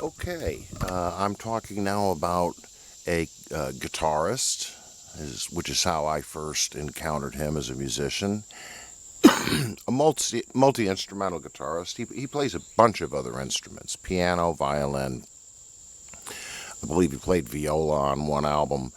Okay, I'm talking now about a guitarist, which is how I first encountered him as a musician. A multi-instrumental guitarist. He plays a bunch of other instruments: piano, violin. I believe he played viola on one album.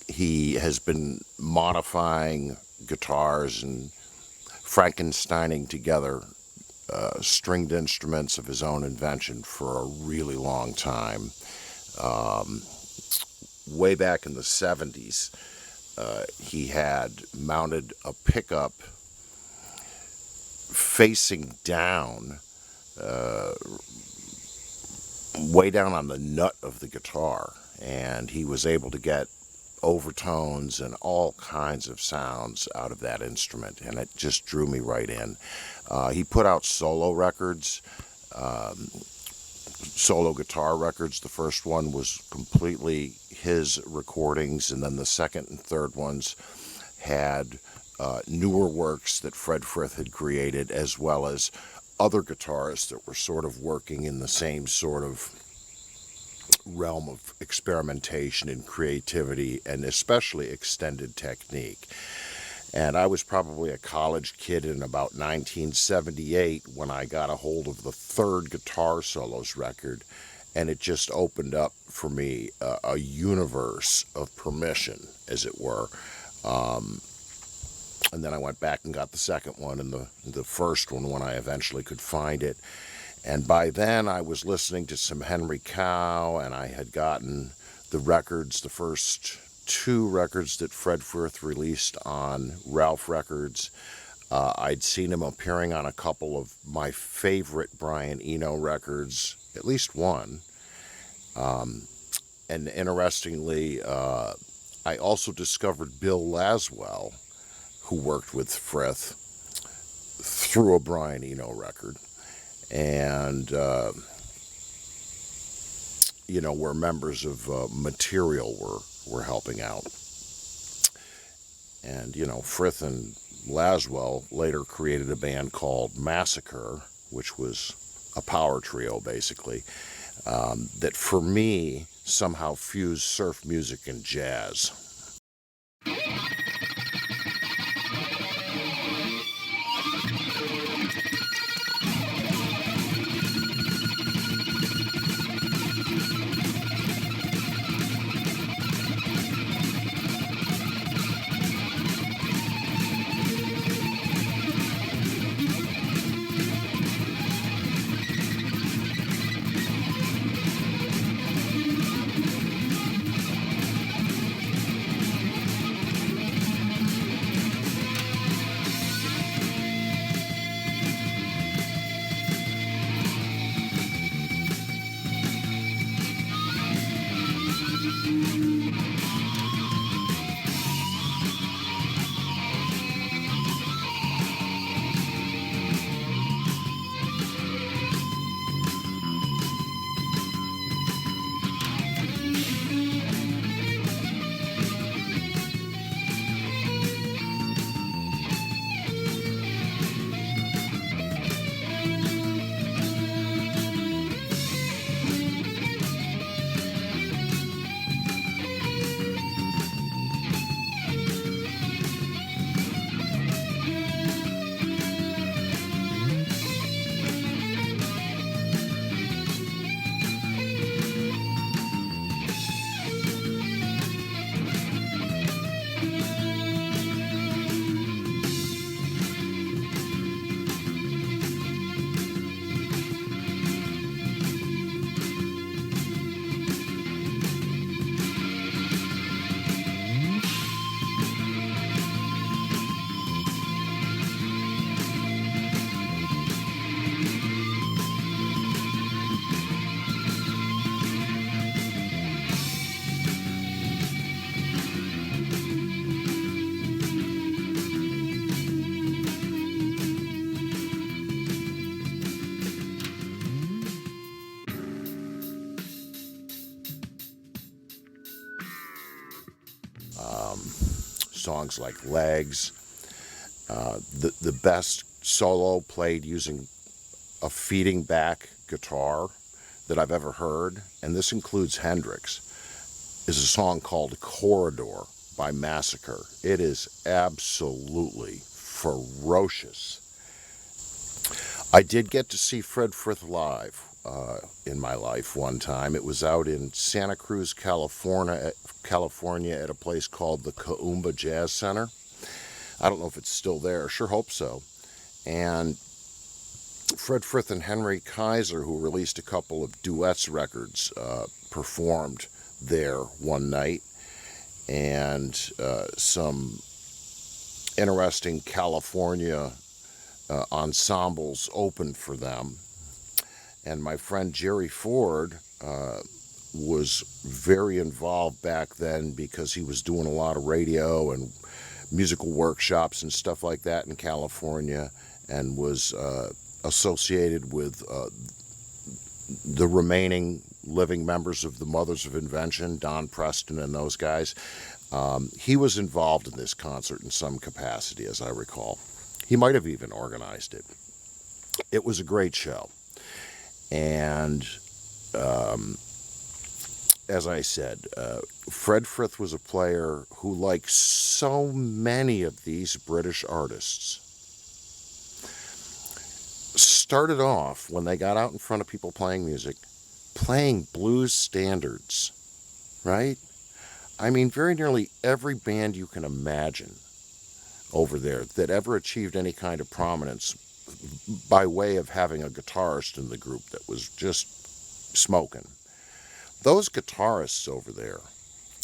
He has been modifying guitars and Frankensteining together stringed instruments of his own invention for a really long time. Way back in the 70s, he had mounted a pickup facing down, way down on the nut of the guitar, and he was able to get overtones and all kinds of sounds out of that instrument, and it just drew me right in. He put out solo records, solo guitar records. The first one was completely his recordings, and then the second and third ones had newer works that Fred Frith had created, as well as other guitarists that were sort of working in the same sort of realm of experimentation and creativity, and especially extended technique. And I was probably a college kid in about 1978 when I got a hold of the third Guitar Solos record, and it just opened up for me a universe of permission, as it were. And then I went back and got the second one and the first one when I eventually could find it. And by then I was listening to some Henry Cow, and I had gotten the records, the first two records that Fred Frith released on Ralph Records. I'd seen him appearing on a couple of my favorite Brian Eno records, at least one. And interestingly, I also discovered Bill Laswell, who worked with Frith, through a Brian Eno record. And, where members of Material were helping out. And, Frith and Laswell later created a band called Massacre, which was a power trio, basically, that for me somehow fused surf music and jazz. Songs like Legs, the best solo played using a feeding back guitar, that I've ever heard, and this includes Hendrix, is a song called Corridor by Massacre. It is absolutely ferocious. I did get to see FRITH live in my life one time. It was out in Santa Cruz, California at a place called the Kaumba Jazz Center. I don't know if it's still there. Sure hope so. And FRITH and Henry Kaiser, who released a couple of duets records, performed there one night. And some interesting California ensembles opened for them. And my friend Jerry Ford was very involved back then because he was doing a lot of radio and musical workshops and stuff like that in California, and was associated with the remaining living members of the Mothers of Invention, Don Preston and those guys. He was involved in this concert in some capacity, as I recall. He might have even organized it. It was a great show. And as I said, FRITH was a player who, like so many of these British artists, started off, when they got out in front of people playing music, playing blues standards, right? I mean, very nearly every band you can imagine over there that ever achieved any kind of prominence by way of having a guitarist in the group that was just smoking. Those guitarists over there,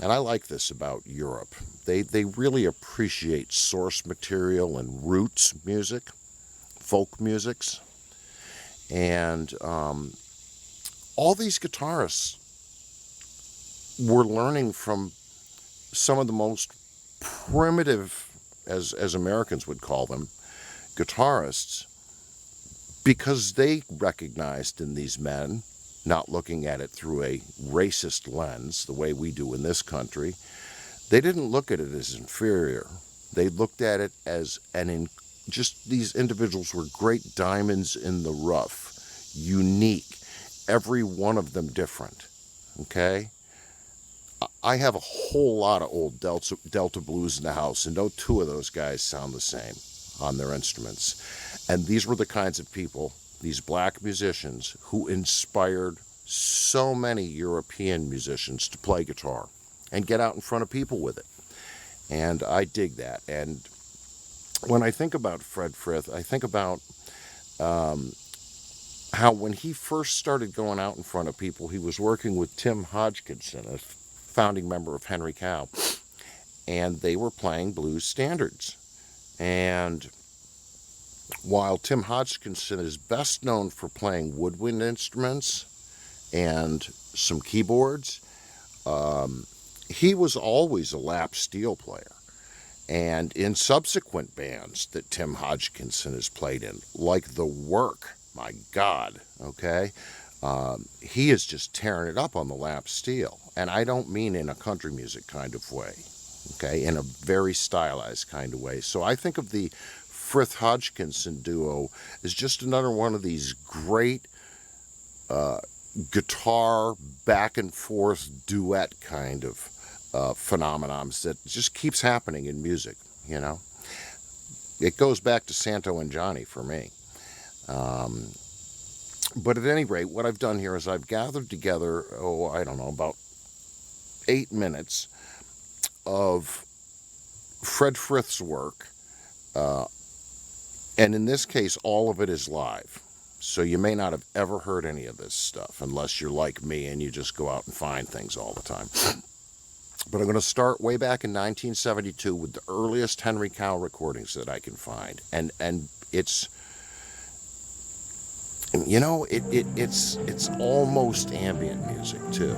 and I like this about Europe, they really appreciate source material and roots music, folk musics. And all these guitarists were learning from some of the most primitive, as Americans would call them, guitarists, because they recognized in these men, not looking at it through a racist lens, the way we do in this country, they didn't look at it as inferior. They looked at it as just these individuals were great diamonds in the rough, unique, every one of them different, okay? I have a whole lot of old Delta blues in the house, and no two of those guys sound the same on their instruments. And these were the kinds of people, these black musicians, who inspired so many European musicians to play guitar and get out in front of people with it. And I dig that. And when I think about FRITH, I think about how when he first started going out in front of people, he was working with Tim Hodgkinson, a founding member of Henry Cow, and they were playing blues standards. And while Tim Hodgkinson is best known for playing woodwind instruments and some keyboards, he was always a lap steel player. And in subsequent bands that Tim Hodgkinson has played in, like The Work, my God, okay, he is just tearing it up on the lap steel. And I don't mean in a country music kind of way, okay, in a very stylized kind of way. So I think of the FRITH Hodgkinson duo as just another one of these great guitar back and forth duet kind of phenomenons that just keeps happening in music, you know. It goes back to Santo and Johnny for me. But at any rate, what I've done here is I've gathered together, I don't know, about 8 minutes of FRITH's work. And in this case, all of it is live. So you may not have ever heard any of this stuff unless you're like me and you just go out and find things all the time. But I'm going to start way back in 1972 with the earliest Henry Cow recordings that I can find. And it's, you know, it's almost ambient music too.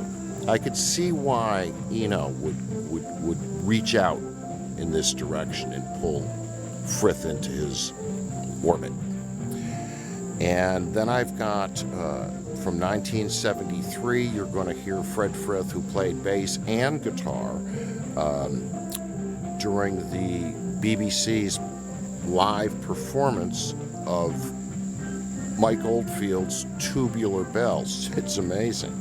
I could see why Eno would reach out in this direction and pull FRITH into his orbit. And then I've got, from 1973, you're going to hear Fred Frith, who played bass and guitar during the BBC's live performance of Mike Oldfield's Tubular Bells. It's amazing.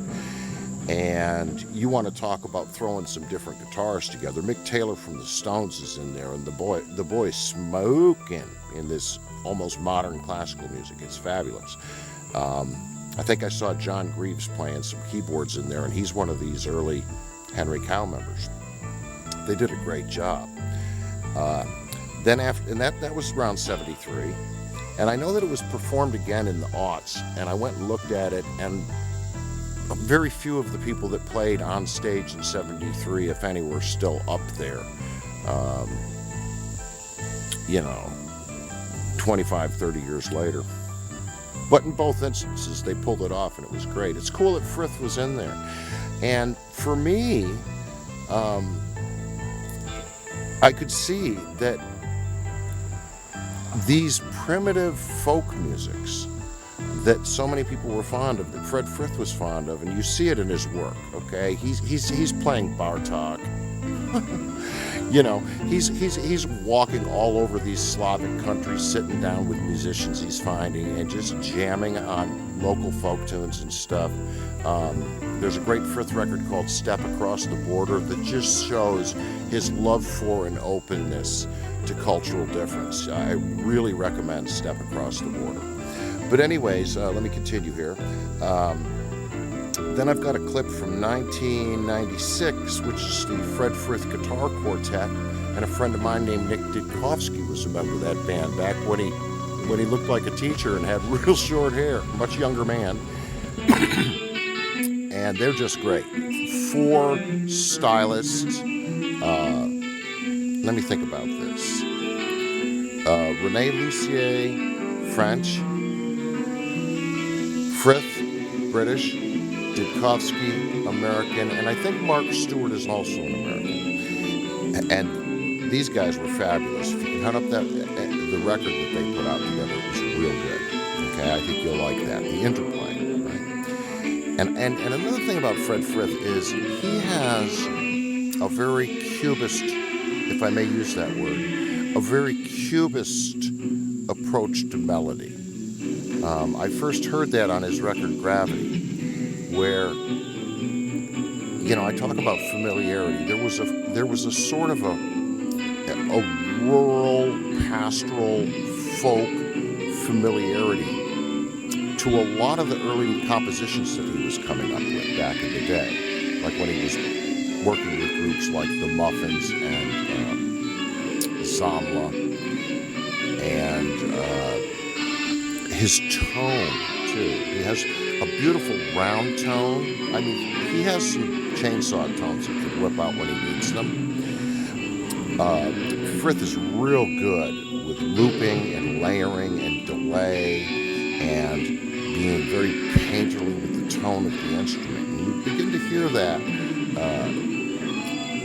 And you want to talk about throwing some different guitars together. Mick Taylor from the Stones is in there, and the boy's smoking in this almost modern classical music. It's fabulous. I think I saw John Greaves playing some keyboards in there, and he's one of these early Henry Cow members. They did a great job. Then after, and that was around 73, and I know that it was performed again in the aughts, and I went and looked at it, and very few of the people that played on stage in 73, if any, were still up there. 25, 30 years later. But in both instances, they pulled it off, and it was great. It's cool that Frith was in there. And for me, I could see that these primitive folk musics that so many people were fond of, that Fred Frith was fond of, and you see it in his work, okay? He's playing Bartok. He's walking all over these Slavic countries, sitting down with musicians he's finding and just jamming on local folk tunes and stuff. There's a great Frith record called Step Across the Border that just shows his love for and openness to cultural difference. I really recommend Step Across the Border. But anyways, let me continue here. Then I've got a clip from 1996, which is the Fred Frith Guitar Quartet, and a friend of mine named Nick Ditkovsky was a member of that band back when he looked like a teacher and had real short hair, much younger man. And they're just great. 4 stylists. Let me think about this. René Lussier, French. Frith, British. Ditkovsky, American, and I think Mark Stewart is also an American. And these guys were fabulous. If you can hunt up the record that they put out together, it was real good. Okay, I think you'll like that. The interplay, right? And another thing about Fred Frith is he has a very cubist, if I may use that word, a very cubist approach to melody. I first heard that on his record Gravity, where, I talk about familiarity. There was a sort of a rural, pastoral, folk familiarity to a lot of the early compositions that he was coming up with back in the day, like when he was working with groups like the Muffins and Zamla, and his tone too. He has a beautiful round tone. I mean, he has some chainsaw tones he can whip out when he needs them. Frith is real good with looping and layering and delay and being very painterly with the tone of the instrument. And you begin to hear that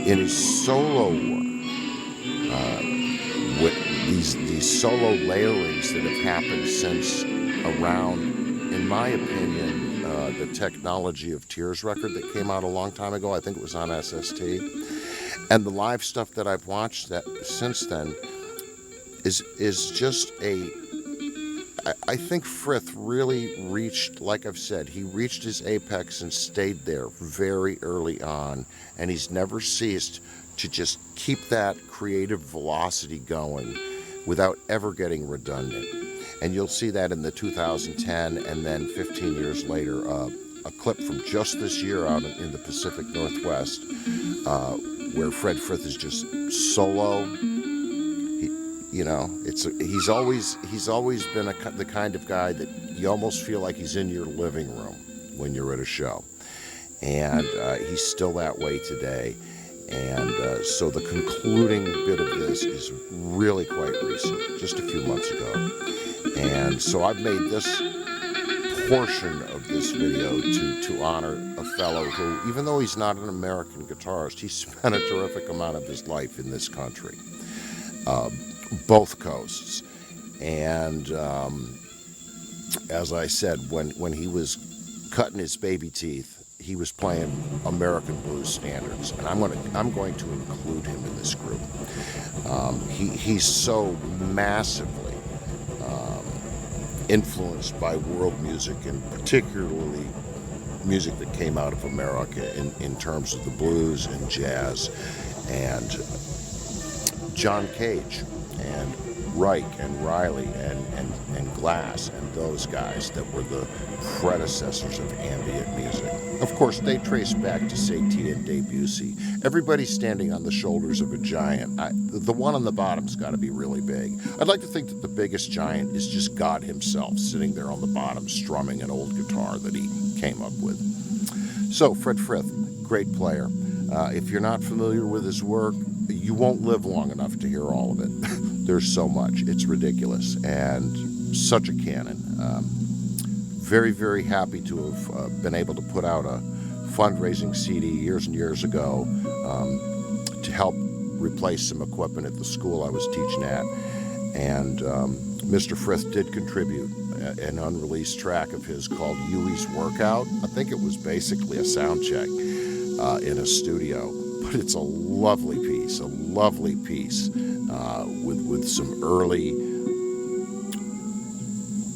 in his solo work, with these solo layerings that have happened since around, in my opinion, the Technology of Tears record that came out a long time ago. I think it was on SST. And the live stuff that I've watched that since then is just I think Frith really reached, like I've said, he reached his apex and stayed there very early on, and he's never ceased to just keep that creative velocity going without ever getting redundant. And you'll see that in the 2010 and then 15 years later, a clip from just this year out in the Pacific Northwest, where Fred Frith is just solo. He's always been the kind of guy that you almost feel like he's in your living room when you're at a show, and he's still that way today. And so the concluding bit of this is really quite recent, just a few months ago. And so I've made this portion of this video to honor a fellow who, even though he's not an American guitarist, he spent a terrific amount of his life in this country, both coasts. And as I said, when he was cutting his baby teeth, he was playing American blues standards, and I'm going to include him in this group. He's so massively influenced by world music, and particularly music that came out of America in terms of the blues and jazz, and John Cage and Reich and Riley and Glass and those guys that were the predecessors of ambient music. Of course, they trace back to Satie and Debussy. Everybody's standing on the shoulders of a giant. The one on the bottom's got to be really big. I'd like to think that the biggest giant is just God himself sitting there on the bottom strumming an old guitar that he came up with. So, Fred Frith, great player. If you're not familiar with his work, you won't live long enough to hear all of it. There's so much. It's ridiculous, and such a canon. Very, very happy to have been able to put out a fundraising CD years and years ago to help replace some equipment at the school I was teaching at. And Mr. Frith did contribute an unreleased track of his called Huey's Workout. I think it was basically a sound check in a studio, but it's a lovely piece with some early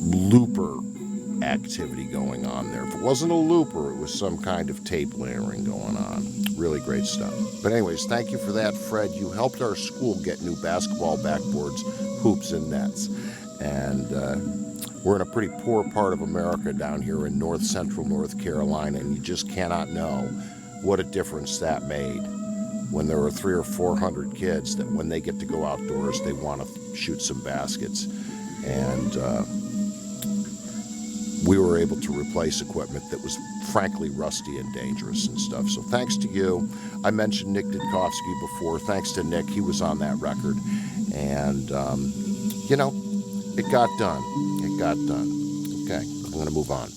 looper activity going on there. If it wasn't a looper, it was some kind of tape layering going on. Really great stuff. But anyways, thank you for that, Fred. You helped our school get new basketball backboards, hoops, and nets. And we're in a pretty poor part of America down here in north central North Carolina, and you just cannot know what a difference that made when there are 300 or 400 kids that when they get to go outdoors, they want to shoot some baskets. And we were able to replace equipment that was frankly rusty and dangerous and stuff. So thanks to you. I mentioned Nick Dudkovsky before. Thanks to Nick, he was on that record. And, you know, it got done. It got done. Okay, I'm going to move on.